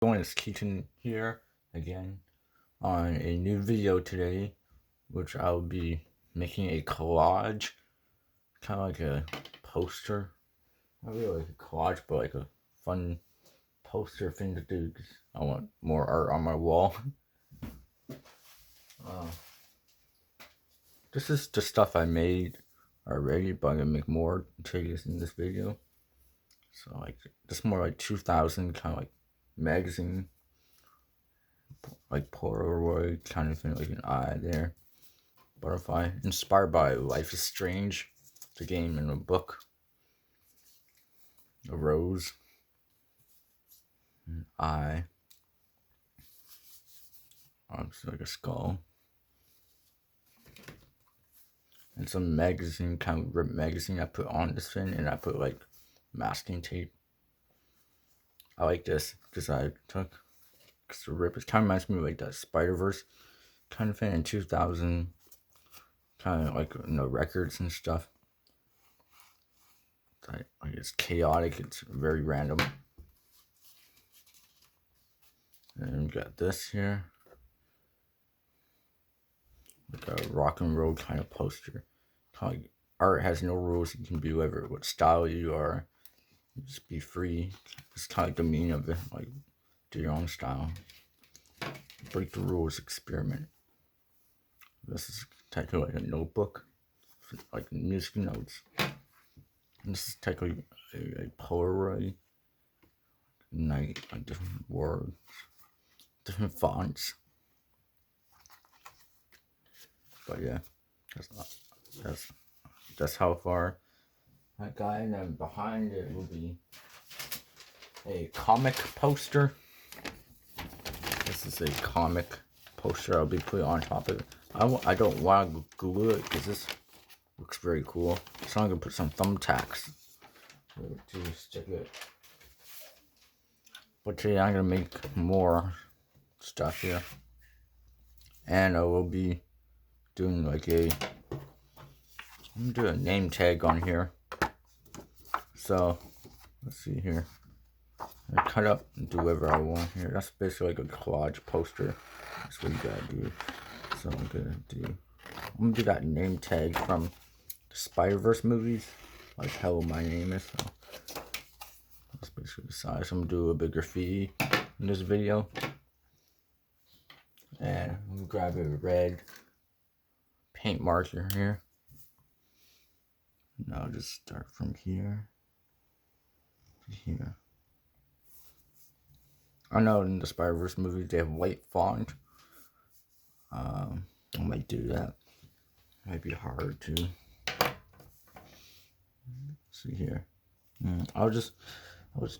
Everyone, it's Keaton here again on a new video today, which I'll be making a collage, kind of like a poster. Not really like a collage, but like a fun poster thing to do because I want more art on my wall. Uh, this is the stuff I made already, but I'm gonna make more to use in this video. So like, this more like 2000 kind of like magazine, like Polaroid kind of thing, like an eye there. Butterfly, inspired by Life is Strange, the game and a book. A rose, an eye, obviously like a skull, and some magazine, kind of ripped magazine I put on this thing, and I put like masking tape. I like this because I took, because the rip, it kind of reminds me of like that Spider-Verse kind of thing in 2000, kind of like records and stuff. Like it's chaotic, it's very random. And we got this here, like a rock and roll kind of poster. Kind of like art has no rules. You can be whatever, what style you are. You just be free. It's kind of like the meaning of it. Like, do your own style. Break the rules, experiment. This is technically like a notebook, like music notes. And this is technically a Polaroid. Night, like different words, different fonts. But yeah, that's how far that guy. And then behind it will be a comic poster. This is a comic poster I'll be putting on top of it. I don't want to glue it because this looks very cool. So I'm going to put some thumbtacks to stick it. But today I'm going to make more stuff here. And I will be doing like I'm going to do a name tag on here. So, let's see here. I cut up and do whatever I want here. That's basically like a collage poster. That's what you gotta do. So I'm gonna do that name tag from the Spider-Verse movies. Like how my name is. So that's basically the size. I'm gonna do a big graffiti in this video. And I'm gonna grab a red paint marker here. And I'll just start from here to here. I know in the Spider-Verse movies they have white font. I might do that. Might be hard to see here. I'll just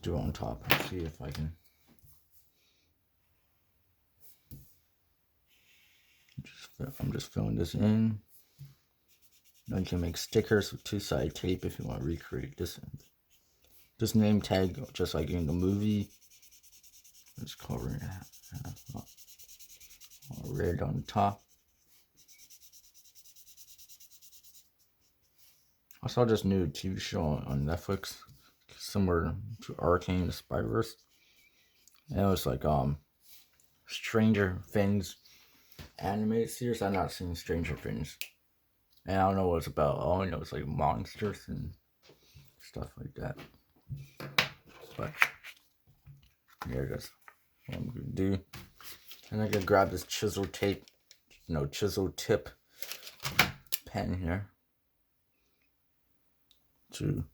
do it on top and see if I can. I'm just filling this in. Now you can make stickers with two-sided tape if you want to recreate this name tag just like in the movie. Just covering it all red on the top. I saw this new TV show on Netflix, similar to Arcane the Spider-Verse. And it was like Stranger Things animated series. I've not seen Stranger Things. And I don't know what it's about. All I know is like monsters and stuff like that. But here it is. What I'm gonna do. And I'm gonna grab this chisel tip pen here to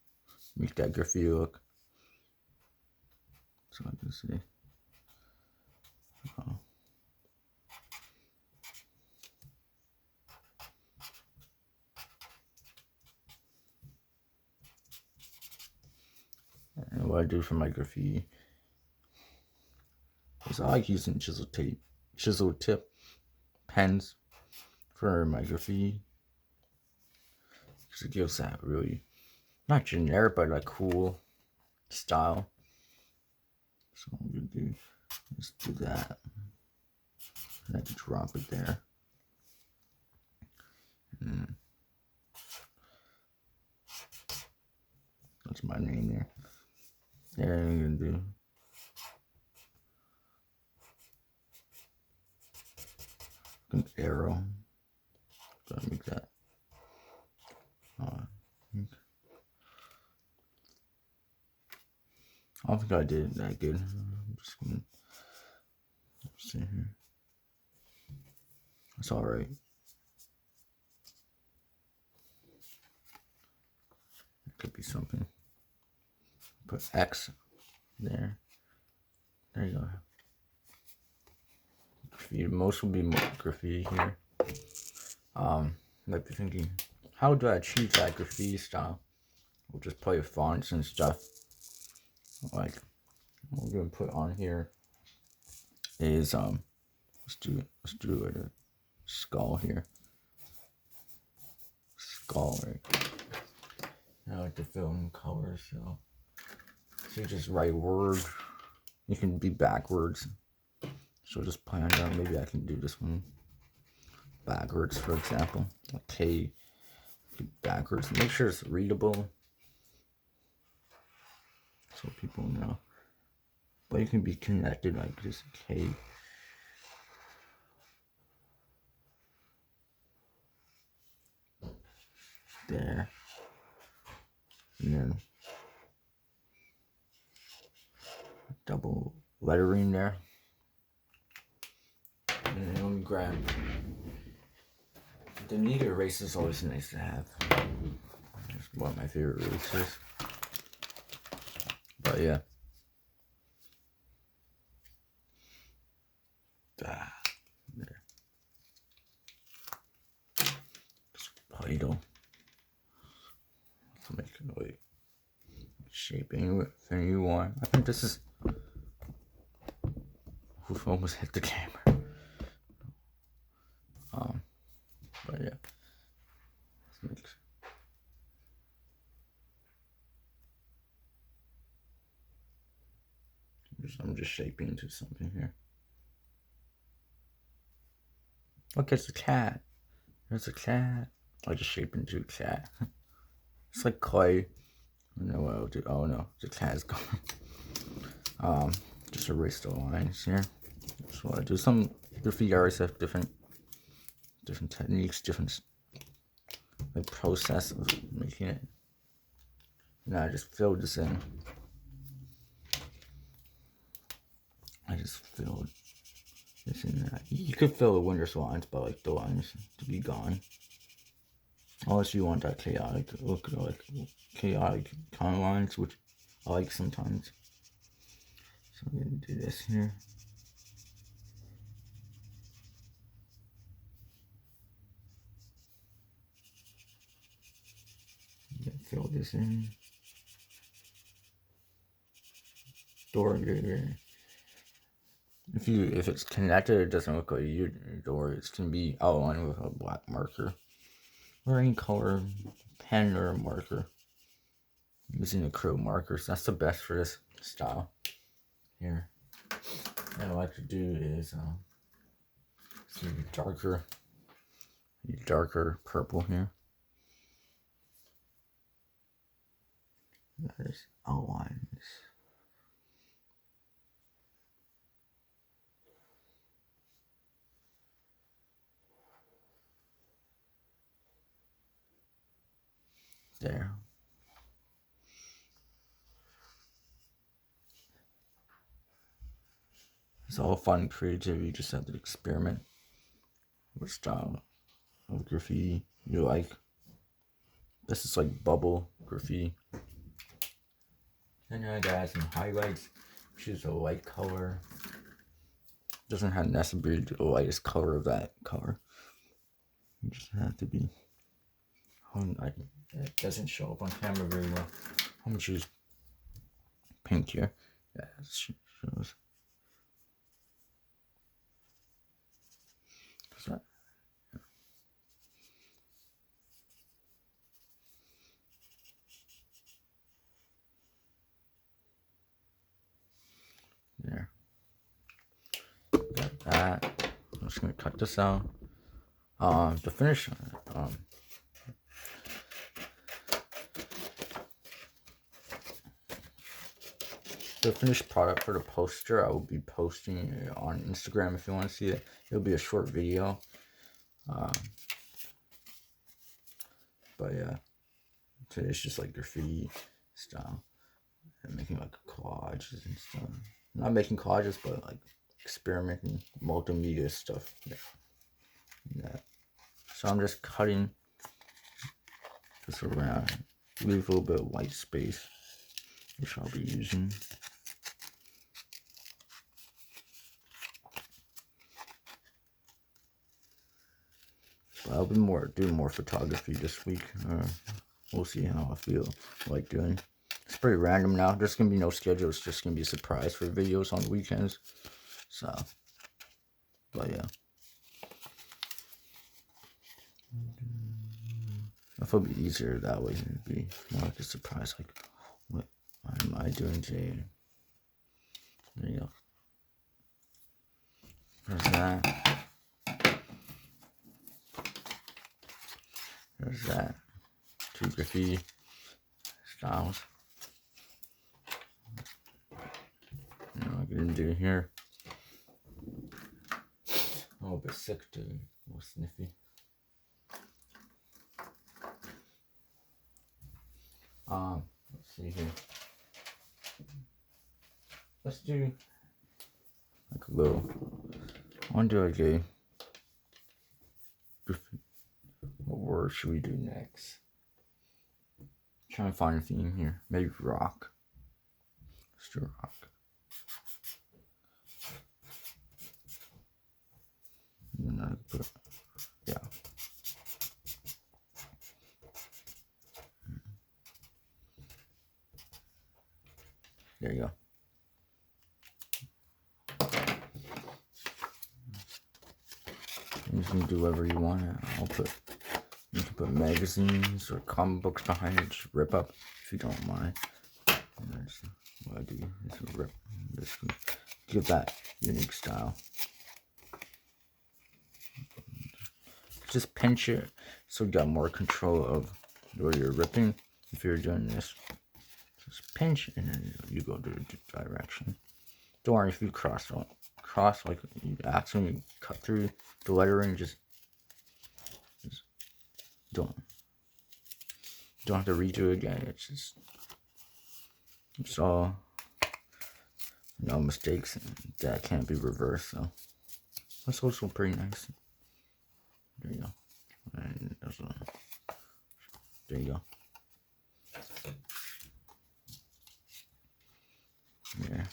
make that graffiti look. So I can see. And what I do for my graffiti is I like using chisel tip pens for my graffiti because it gives that really not generic but like cool style. So I'm gonna do just do that, and I can drop it there. And that's my name there. There I'm gonna do An arrow. Gotta make that. I don't think I did that good. I'm just gonna see here. It's alright. It could be something. Put X there. There you go. Graffiti. Most will be more graffiti here. Might be thinking, how do I achieve that graffiti style? We'll just play with fonts and stuff. Like, what we're gonna put on here is let's do a skull here. Skull, right? I like to fill in colors, so you just write word. You can be backwards. So just plan down. Maybe I can do this one backwards, for example. Okay, backwards. Make sure it's readable, so people know. But you can be connected like this. K. There. And then double lettering there. And then let me grab. The neat eraser is always nice to have. It's one of my favorite erasers. But yeah. There. Idle. To make it like shape anything you want. I think this is. Oof, almost hit the camera. But yeah. I'm just shaping into something here. Look, it's a cat. There's a cat. I just shape into a cat. It's like clay. I don't know what I'll do. Oh no, the cat is gone. Just erase the lines here. That's what I do. Some graffiti artists have different techniques, different like process of making it. And I just filled this in. I just filled this in that. You could fill the windows lines, but like the lines to be gone. Unless you want that chaotic look, like chaotic kind of lines, which I like sometimes. So I'm gonna do this here. Fill this in. Door. If it's connected, it doesn't look like your door. It can be outlined with a black marker or any color pen or a marker. Using acrylic markers, that's the best for this style. Here, what I like to do is see darker purple here. There's outlines. There. It's all fun, creative. You just have to experiment with style of graffiti you like. This is like bubble graffiti. Then I got some highlights. Choose a light color. Doesn't have necessarily the lightest color of that color. You just have to be. It doesn't show up on camera very well. I'm gonna choose pink here. Yeah, it shows. That, there. Got that. I'm just gonna cut this out. To finish. The finished product for the poster, I will be posting it on Instagram if you want to see it. It'll be a short video. But yeah, today it's just like graffiti style. And making like collages and stuff. Not making collages, but like experimenting multimedia stuff. Yeah. So I'm just cutting this around, leave a little bit of white space, which I'll be using. But I'll be doing more photography this week. We'll see how I feel like doing. It's pretty random now. There's gonna be no schedule. It's just gonna be a surprise for videos on the weekends. So, but yeah. It'll be easier that way. It'd be more like a surprise. Like, what am I doing today? There you go. There's that. There's that. 2 graffiti styles. You know what I'm gonna do here? A little bit sick too. A little sniffy. Let's see here. Let's do like a little. I want to do like a. What word should we do next? Trying to find a theme here. Maybe rock. Let's do rock. And then I put, yeah. There you go. You can do whatever you want. You can put magazines or comic books behind it. Just rip up if you don't mind. And that's what I do. Is rip. Just give that unique style. Just pinch it so you got more control of where you're ripping. If you're doing this, just pinch and then you go to the direction. Don't worry if you cross like you accidentally cut through the lettering. Just don't have to redo it again. It's all no mistakes that can't be reversed. So that's also pretty nice. There you go. And there you go. Yeah.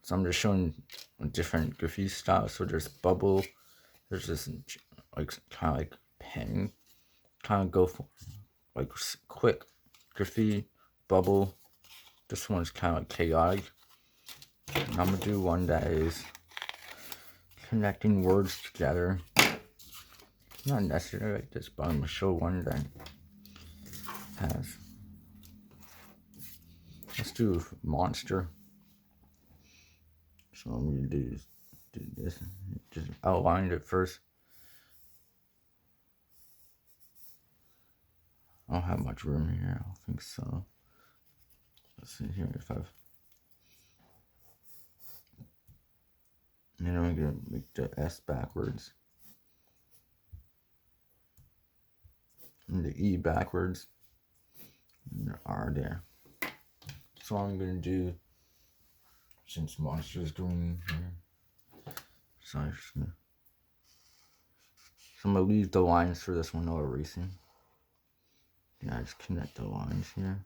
So I'm just showing different graffiti styles. So there's bubble. There's this like kind of like pen. Kind of go for like quick graffiti, bubble. This one's kind of like chaotic. And I'm gonna do one that is connecting words together. Not necessarily like this, but I'm gonna show one that has. Let's do monster. So I'm gonna do this. Just outline it first. I don't have much room here. I don't think so. Let's see here if I've. And then I'm gonna make the S backwards. And the E backwards. And the R there. So I'm gonna do, since monster is green here. So I'm gonna leave the lines for this one, no erasing. Yeah, I just connect the lines here.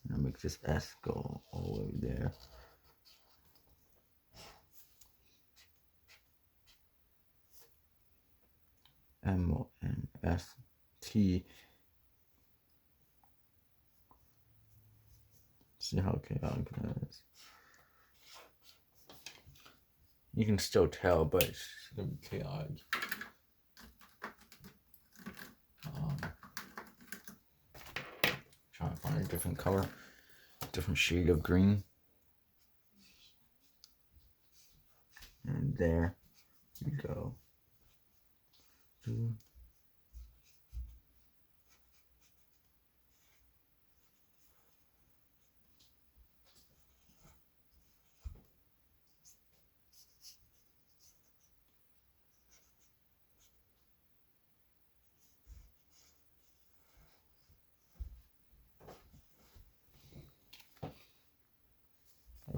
And I'll make this S go all the way there. M-O-N-S-T. See how chaotic that is. You can still tell, but it's gonna be chaotic. Trying to find a different color, different shade of green. And there we go.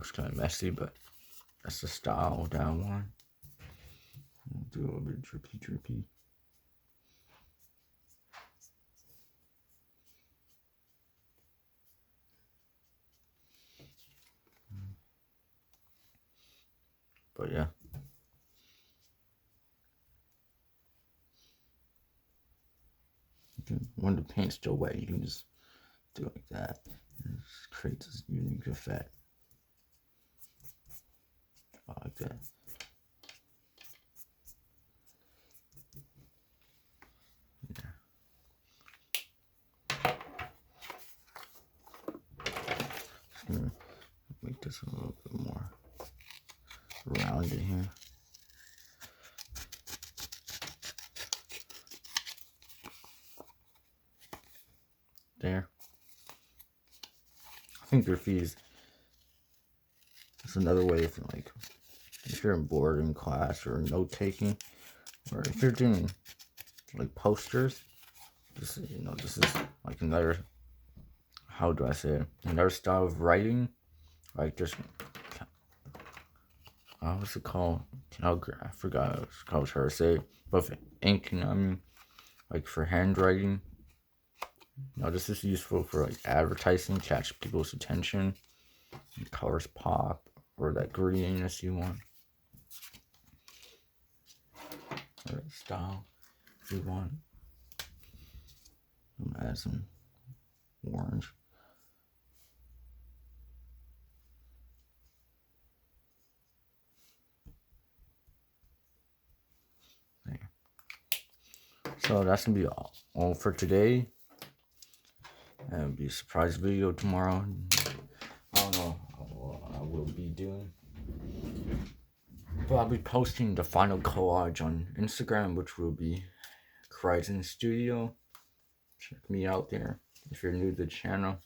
looks kind of messy, but that's the style that I want. Do a little bit drippy. But yeah. When the paint's still wet, you can just do it like that. And just create this unique effect. Like that. Yeah. Just gonna make this a little bit more rounded here. There. I think graffiti is another way of, like, if you're in boarding class or note taking, or if you're doing like posters, this is, this is like another, how do I say it, another style of writing, like just, what's it called? I forgot what I was trying to say, but for ink, like for handwriting. This is useful for like advertising, catch people's attention, colors pop, or that grittiness you want, or that style if you want. I'm gonna add some orange. There. So that's gonna be all for today. And it'll be a surprise video tomorrow. I don't know what I will be doing, but I'll be posting the final collage on Instagram, which will be Horizon Studio. Check me out there if you're new to the channel.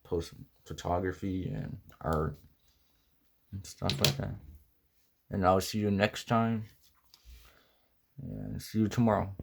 Post photography and art and stuff like that. And I'll see you next time. And see you tomorrow.